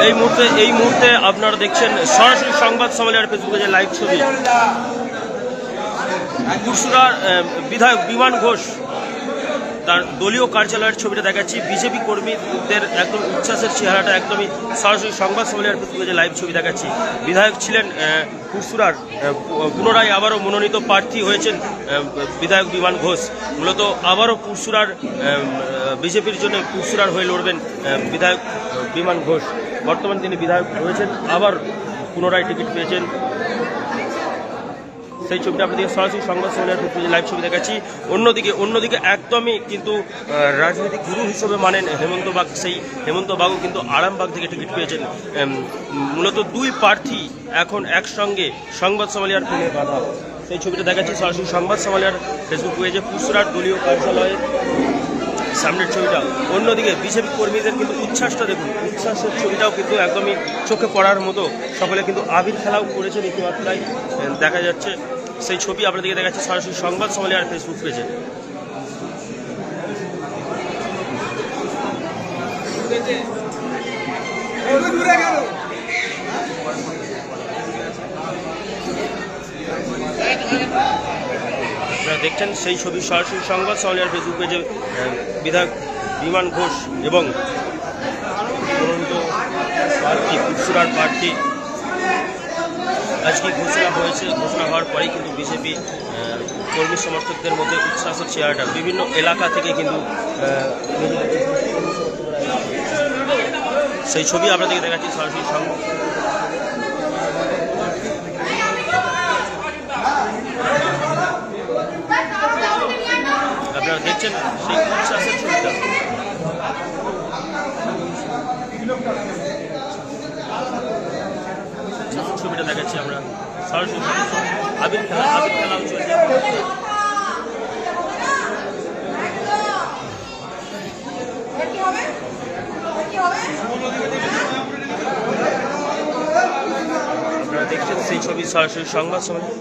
এই মুহূর্তে আপনারা দেখছেন সরাসরি সংবাদ সম্মেলনের ফেসবুকে যে লাইভ ছবি। পুরসুরার বিধায়ক বিমান ঘোষ তার দলীয় কার্যালয়ের ছবিটা দেখাচ্ছি। বিজেপি কর্মীদের একদম উচ্ছ্বাসের চেহারাটা একদমই সরাসরি সংবাদ সম্মেলনের ফেসবুকে যে লাইভ ছবি দেখাচ্ছি। বিধায়ক ছিলেন পুরসুরার, পুনরায় আবারও মনোনীত প্রার্থী হয়েছেন বিধায়ক বিমান ঘোষ। মূলত আবারও পুরসুরার বিজেপির জন্য পুরসুরার হয়ে লড়বেন বিধায়ক বিমান ঘোষ। বর্তমানে তিনি বিধায়ক হয়েছেন, আবার পুনরায় টিকিট পেয়েছেন। সেই ছবিটা আপনাদের সরাসরি সংবাদ সম্মেলনের ফেসবুকে লাইভ ছবি দেখাচ্ছি। অন্যদিকে একদমই কিন্তু রাজনৈতিক গুরু হিসেবে মানেন হেমন্ত বাগ। সেই হেমন্ত বাগও কিন্তু আরামবাগ থেকে টিকিট পেয়েছেন। মূলত দুই প্রার্থী এখন একসঙ্গে সংবাদ সম্মেলনের ফোনে বাধা। সেই ছবিটা দেখাচ্ছি সরাসরি সংবাদ সম্মেলনের ফেসবুক পেজে, পুরসুরার দলীয় কার্যালয়ের সামনের ছবিটা। অন্যদিকে বিজেপি কর্মীদের কিন্তু উচ্ছ্বাসটা দেখুন, উচ্ছ্বাসের ছবিটাও কিন্তু একদমই চোখে পড়ার মতো। সকলে কিন্তু আবির খেলাও করেছেন, ইতিমাত্রায় দেখা যাচ্ছে। সেই ছবি আপনাদেরকে দেখাচ্ছি সরাসরি সংবাদ সম্মেলনের ফেসবুক পেজে। আপনারা দেখছেন সেই ছবি সরাসরি সংবাদ সম্মেলনের ফেসবুক পেজে। বিধায়ক বিমান ঘোষ এবং প্রার্থী পুরসুরার প্রার্থী আজকে ঘোষণা হওয়ার পরেই কিন্তু বিজেপি কর্মী সমর্থকদের মধ্যে উচ্ছ্বাসের চেহারাটা। বিভিন্ন এলাকা থেকে কিন্তু সেই ছবি আপনাদেরকে দেখাচ্ছি সরাসরি সংবাদ। আপনারা দেখছেন সেই উচ্ছ্বাসের ছবিটা। ছবিটা দেখাচ্ছি আমরা সরাসরি আবির খেলাও চলছে। আপনারা দেখছেন সেই ছবি সরাসরি সংবাদ সম্মেলন।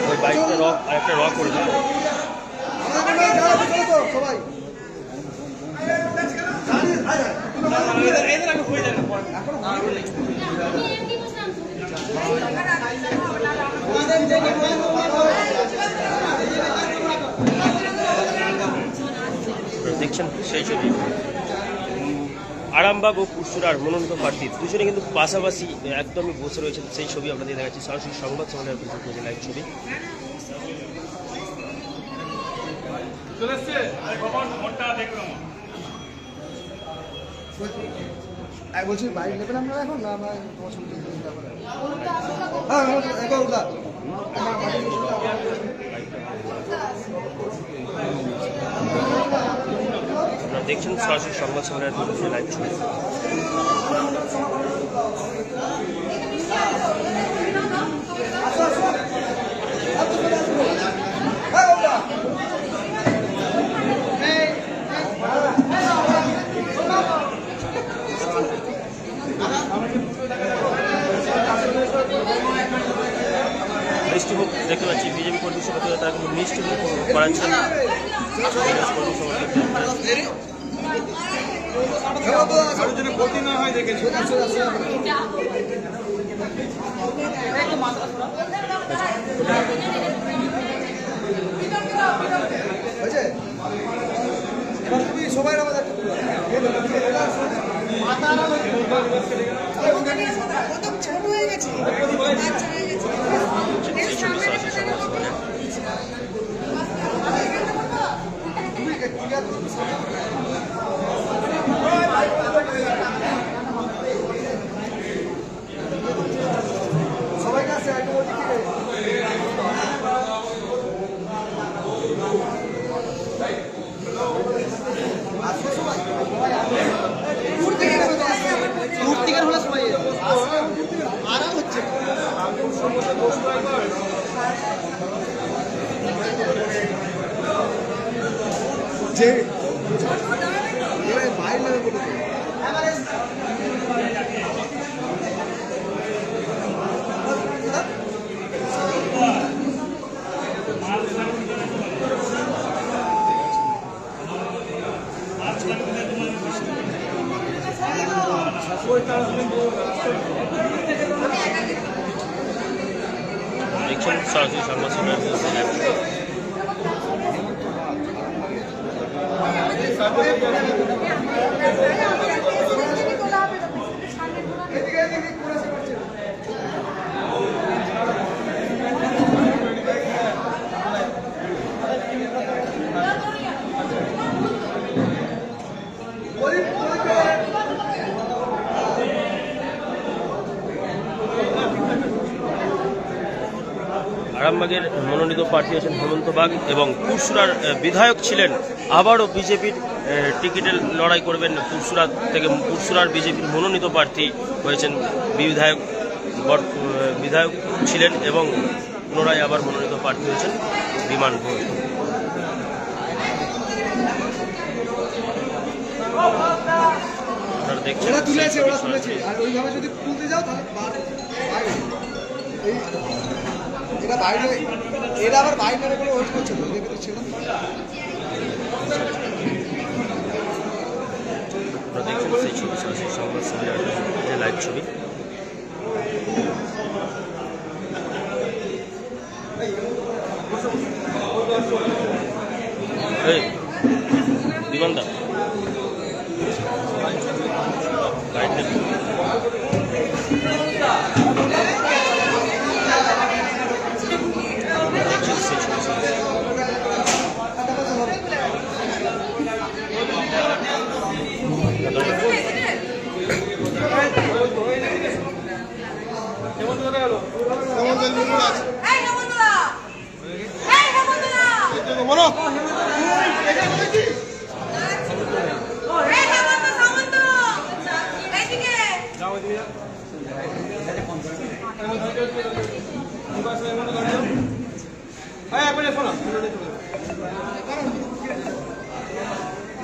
ওই বাইকটা রক আর একটা রক করে দেবে। দেখছেন সেই ছবি আরামবাগ ও পুরসুরার মনোনীত প্রার্থী দুজনে কিন্তু পাশাপাশি একদমই বসে রয়েছেন। সেই ছবি আপনাদের দেখাচ্ছি সরাসরি সংবাদ সম্মেলনের ফেসবুক লাইভ ছবি। বলছি বাইক নেবেন আপনারা এখন না আমরা আপনারা দেখছেন সরাসরি সংবাদ সম্মেলনের লাইভ ছবি। মিষ্টিমুখ দেখতে পাচ্ছি বিজেপি কর্মী সমর্থকরা, তারা কিন্তু মিষ্টিমুখ করাচ্ছেন সবাই ছোট হয়ে গেছে। যে বাইরে দেখছেন সরাসরি সংবাদ সম্মেলন। আরামবাগের মনোনীত প্রার্থী আছেন হেমন্ত বাগ এবং পুরসুরার বিধায়ক ছিলেন, আবারও বিজেপির টিকিটের লড়াই করবেন। পুরসুরার বিজেপির মনোনীত প্রার্থী হয়েছেন বিধায়ক ছিলেন এবং পুনরায় আবার মনোনীত প্রার্থী হয়েছেন বিমান ঘোষ। আপনারা দেখছেন ওরা তুলেছে আর ওইভাবে যদি তুলতে যাও তাহলে এরা বাইরে, এরা আবার বাইরে করে ওয়েট করছে তো দেখে তো ছিল। আপনারা দেখছেন সেই ছবি সরাসরি সংবাদ সম্মেলনের লাইভ ছবি। বিমানদা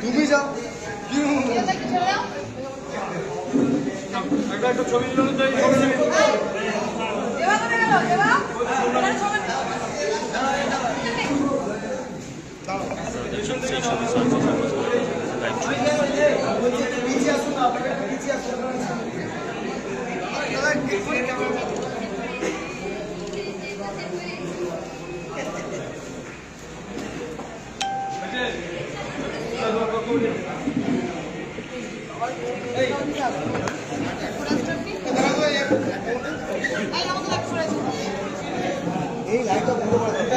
তুমি যাও একটা ছবি সেই ছবি সরাসরি লাইভ ছবি। এই লাইটটা বন্ধ করে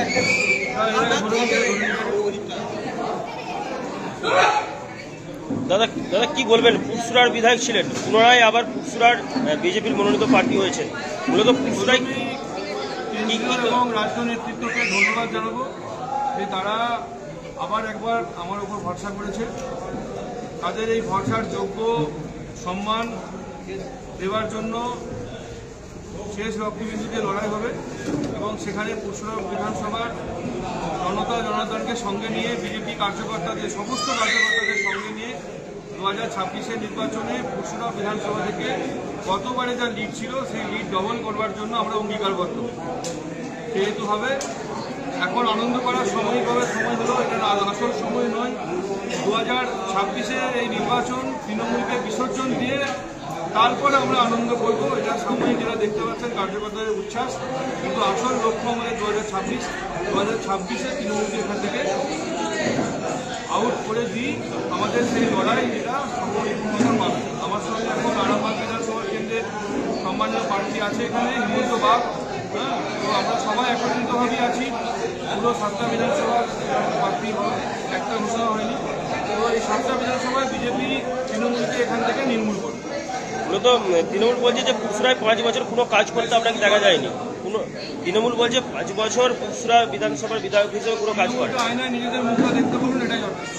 দাদা দাদা কি বলবেন? পুরসুরার বিধায়ক ছিলেন, পুনরায় আবার পুরসুরার বিজেপির মনোনীত প্রার্থী হয়েছেন। মূলত পুরসুরায় এবং রাজ্য নেতৃত্বকে ধন্যবাদ জানাবো যে তারা আবার একবার আমার উপর ভরসা করেছে। তাদের এই ভরসার যোগ্য সম্মান দেওয়ার জন্য শেষ রক্তবিন্দুতে লড়াই হবে এবং সেখানে পুরসুরা বিধানসভার জনতাকে সঙ্গে নিয়ে বিজেপি কার্যকর্তাদের সমস্ত কার্যকর্তাদের সঙ্গে নিয়ে 2026-এর নির্বাচনে পুরসুরা বিধানসভা থেকে গতবারে যা লিড ছিল সেই লিড ডবল করবার জন্য আমরা অঙ্গীকারবদ্ধ। যেহেতু হবে এখন আনন্দ করার সময় হলো, এটা আসল সময় নয়। 2026-এর এই নির্বাচন তৃণমূলকে বিসর্জন দিয়ে তারপরে আমরা আনন্দ করব। এটা সাময়িক যেটা দেখতে পাচ্ছেন কার্যকর্তাদের উচ্ছ্বাস, কিন্তু আসল লক্ষ্য আমাদের 2026-এ তৃণমূলকে এখান থেকে আউট করে দিই। আমাদের সেই লড়াই যেটা সম্পূর্ণতা পাবে। আমার সঙ্গে এখন আরামবাগ বিধানসভা কেন্দ্রের সম্মানীয় প্রার্থী আছে এখানে হেমন্ত বাগ। তো আমরা সবাই একত্রিতভাবেই আছি। পুরো 7টা বিধানসভার প্রার্থী একটা ঘোষণা হয়নি। তো এই 7টা বিধানসভায় বিজেপি তৃণমূলকে এখান থেকে নির্মূল করবে। মূলত তৃণমূল বলছে যে পুরসুরায় 5 বছর কোনো কাজ করতে আপনাকে দেখা যায়নি। তৃণমূল বলছে 5 বছর পুরসুরা বিধানসভার বিধায়ক হিসেবে কোনো কাজ করে। আয়নায় নিজেদের মুখটা দেখতে পারুন, এটাই যথেষ্ট।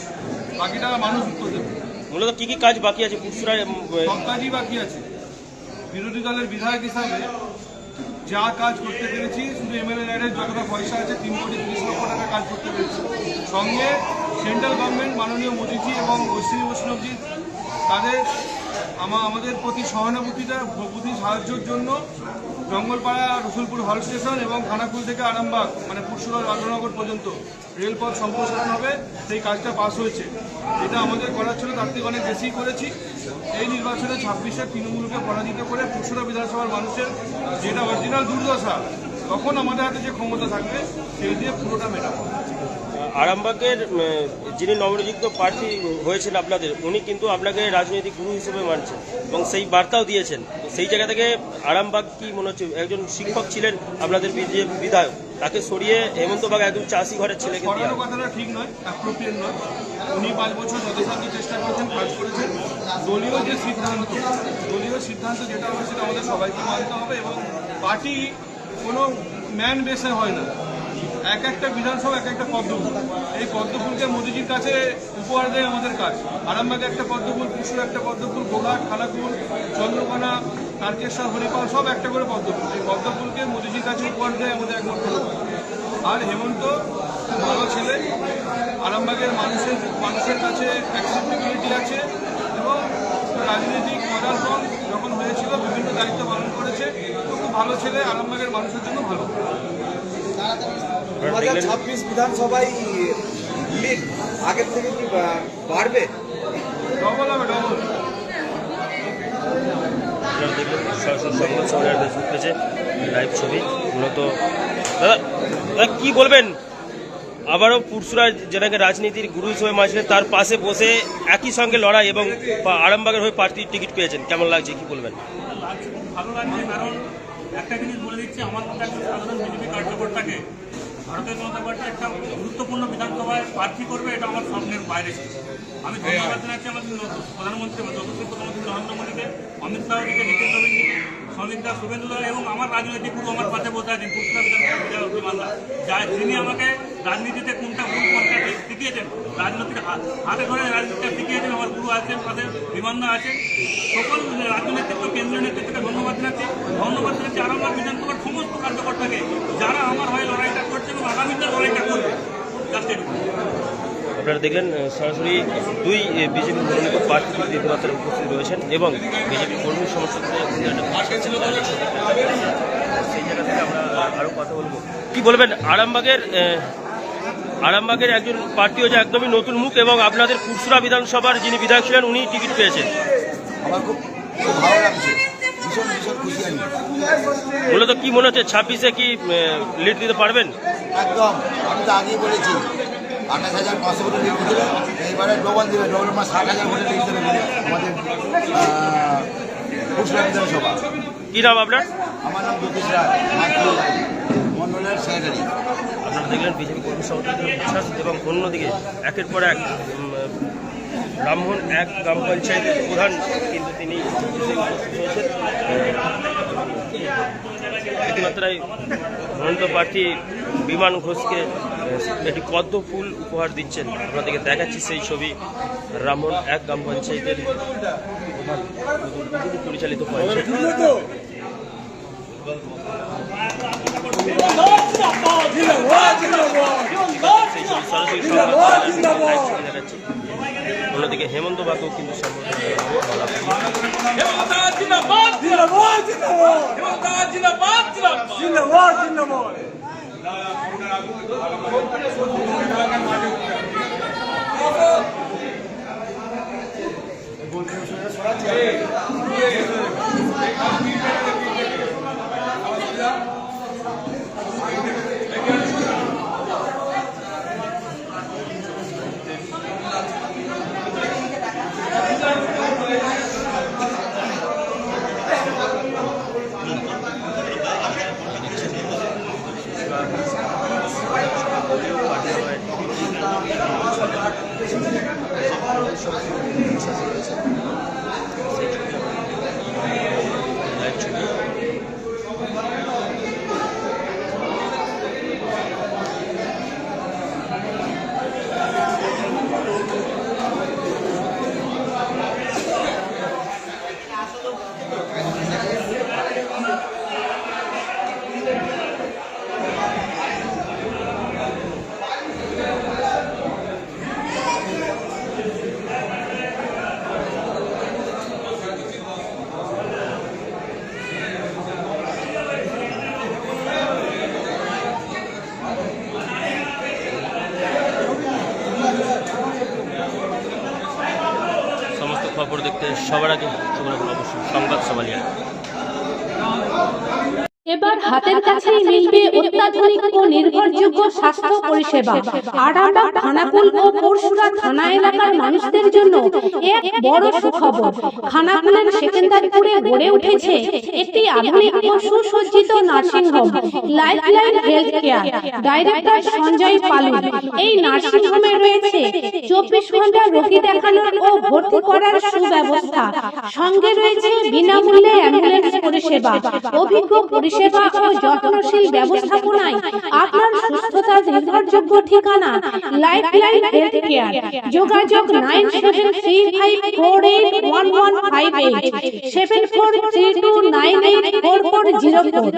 বাকিটা মানুষ উত্তর দেবে। মূলত কি কি কাজ বাকি আছে পুরসুরায়? সব কাজই বাকি আছে। বিরোধী দলের বিধায়ক হিসাবে যা কাজ করতে পেরেছি, শুধু এমএলএ যতটা পয়সা আছে 3 কোটি 30 লক্ষ টাকা কাজ করতে পেরেছি। সঙ্গে সেন্ট্রাল গভর্নমেন্ট মাননীয় মোদিজি এবং অশ্বিনী বৈষ্ণবজি তাদের আমাদের প্রতি সহানুভূতি সাহায্যের জন্য জঙ্গলপাড়া রসুলপুর হল স্টেশন এবং খানাকুল থেকে আরামবাগ মানে পুরসুরা রাজনগর পর্যন্ত রেলপথ সম্প্রসারণ হবে, সেই কাজটা পাস হয়েছে। এটা আমাদের করার ছিল, তার থেকে অনেক বেশি করেছি। এই নির্বাচনে 26-এ তৃণমূলকে পরাজিত করে পুরসুরা বিধানসভার মানুষের যেটা অরিজিনাল দুর্দশা, তখন আমাদের হাতে যে ক্ষমতা থাকবে সেই দিয়ে পুরোটা মেটাবো। আরামবাগের যিনি নবনিযুক্ত প্রার্থী হয়েছেন আপনাদের, উনি কিন্তু আপনাকে রাজনৈতিক গুরু হিসেবে মানছেন এবং সেই বার্তাও দিয়েছেন। সেই জায়গা থেকে আরামবাগ কি মনে হচ্ছে, একজন শিক্ষক ছিলেন আপনাদের বিধায়ক, তাকে সরিয়ে হেমন্ত বাগ একদম চাষি ঘরের ছেলে করানো কথাটা ঠিক নয়, অ্যাপ্রোপ্রিয়েট নয়। উনি 5 বছর যথাসাধ্য চেষ্টা করেছেন, কাজ করেছেন। দলীয় সিদ্ধান্ত যেটা হবে সেটা আমাদের সবাইকে মানতে হবে এবং পার্টি কোনো ম্যান বেসে হয় না। এক একটা বিধানসভা এক একটা পদ্মফুল, এই পদ্মফুলকে মোদিজির কাছে উপহার দেয় আমাদের কাজ। আরামবাগে একটা পদ্মফুল, পুরসুর একটা পদ্মফুল, গোঘাট, খানাকুল, চন্দ্রকোনা, তারকেশ্বর, হরিপাল সব একটা করে পদ্মফুল। এই পদ্মফুলকে মোদিজির কাছে উপহার দেয় আমাদের একমাত্র লোক। আর হেমন্ত খুব ভালো ছেলে, আরামবাগের মানুষের কাছে অ্যাক্সেপ্টেবিলিটি আছে এবং রাজনৈতিক পদার্পণ যখন হয়েছিল বিভিন্ন দায়িত্ব পালন করেছে। খুব ভালো ছেলে, আরামবাগের মানুষের জন্য ভালো। 2026 বিধানসভায় লিড আগের থেকে কি বাড়বে? ডবল হবে, ডবল। লাইভ ছবি মূলত দাদা কি বলবেন? আবারও পুরসুরা যেটাকে রাজনীতির গুরু হিসেবে মানছিলেন, তার পাশে বসে একই সঙ্গে লড়াই এবং আরামবাগের হয়ে প্রার্থীর টিকিট পেয়েছেন, কেমন লাগছে কি বলবেন? ভালো লাগছে, কারণ একটা জিনিস বলে দিচ্ছি, আমার মধ্যে একজন সাধারণ বিজেপি কার্যকর্তাকে ভারতীয় জনতা পার্টি একটা গুরুত্বপূর্ণ বিধানসভায় প্রার্থী করবে, এটা আমার স্বপ্নের বাইরে ছিল। আমি ধন্যবাদ জানাচ্ছি আমাদের প্রধানমন্ত্রী যশস্বী প্রধানমন্ত্রী নরেন্দ্র মোদীকে, অমিত শাহকে, নিতিন নবীনকে, শ্রমিক দা, শুভেন্দু দা এবং আমার রাজনৈতিক গুরু আমার পাশে বসে আছেন পুরসুরা বিধানসভা, যিনি আমাকে রাজনীতিতে কোনটা ভুল কোনটা শিখিয়েছেন, রাজনীতির হাতে ধরে রাজনীতিটা শিখিয়েছেন। আমার গুরু আছেন, পাশে বিমানদা আছে, সকল রাজ্য নেতৃত্ব, কেন্দ্রীয় নেতৃত্বকে ধন্যবাদ জানাচ্ছি। আরামবাগ বিধানসভার সমস্ত কার্যকর্তাকে যারা আমার হয়ে লড়াইটা করছে এবং আগামীতে লড়াইটা করবে। আপনারা দেখলেন সরাসরি দুই বিজেপি মনোনীত প্রার্থী রীতিমাত্রায় উপস্থিত রয়েছেন এবং বিজেপি কর্মী সমর্থকদের সেই জায়গা থেকে আমরা আরও কথা বলবো। কি বলবেন আরামবাগের একজন প্রার্থী হচ্ছে একদমই নতুন মুখ এবং আপনাদের পুরসুরা বিধানসভার যিনি বিধায়ক ছিলেন উনি টিকিট পেয়েছেন? আমার খুব ভালো লাগছে, ভীষণ খুশি আমি। মূলত কি মনে হচ্ছে 26-এ কি লিড দিতে পারবেন? একদম, আমি তো আগেই বলেছি 28,500 ভোটে লিড দিল, এইবারে ডবল দেবে, ডবল 60,000 ভোটে লিড দেবে আমাদের পুরসুরা বিধানসভা। কি নাম আপনার? আমার নাম জ্যোতিষ রায়, মন্ডলের সেক্রেটারি। আপনারা দেখলেন বিজেপি কর্মী সমর্থকদের উচ্ছ্বাস এবং অন্যদিকে একের পর এক ব্রাহ্মণ এক গ্রাম পঞ্চায়েতের প্রধান কিন্তু তিনি উপস্থিত হয়েছেন। রীতিমাত্রায় মনোনীত প্রার্থী বিমান ঘোষকে একটি পদ্ম ফুল উপহার দিচ্ছেন। আপনাদেরকে দেখাচ্ছি সেই ছবি। ব্রাহ্মণ এক গ্রাম পঞ্চায়েতের প্রধান পরিচালিত পঞ্চায়েত দেখাচ্ছি। অন্যদিকে হেমন্ত বাগও কিন্তু খবর দেখতে সবার আগে চোখ রাখুন অবশ্যই সংবাদ সমালিয়া। এবার হাতের কাছেই মিলবে অত্যাধুনিক ও নির্ভরযোগ্য স্বাস্থ্য পরিষেবা। আরামবাগ, খানাকুল ও পরশুরা থানা এলাকার মানুষদের জন্য এক বড় সুখবর। খানাকুলের সেকেন্দারপুরে গড়ে উঠেছে একটি আধুনিক ও সুসজ্জিত nursing home, lifeline health care. Director Sanjay Palu. এই নার্সিংহোমে রয়েছে 24 ঘন্টা রোগী দেখানোর ও ভর্তি করার সুব্যবস্থা। সঙ্গে রয়েছে বিনামূল্যে অ্যাম্বুলেন্স পরিষেবা। অভিজ্ঞ পরিষেবা ও যত্নশীল ব্যবস্থাপনায় আপনার সুস্থতার নির্ভরযোগ্য ঠিকানা লাইফলাইন হেলথ কেয়ার। যোগাযোগ 9735481158 7432984404।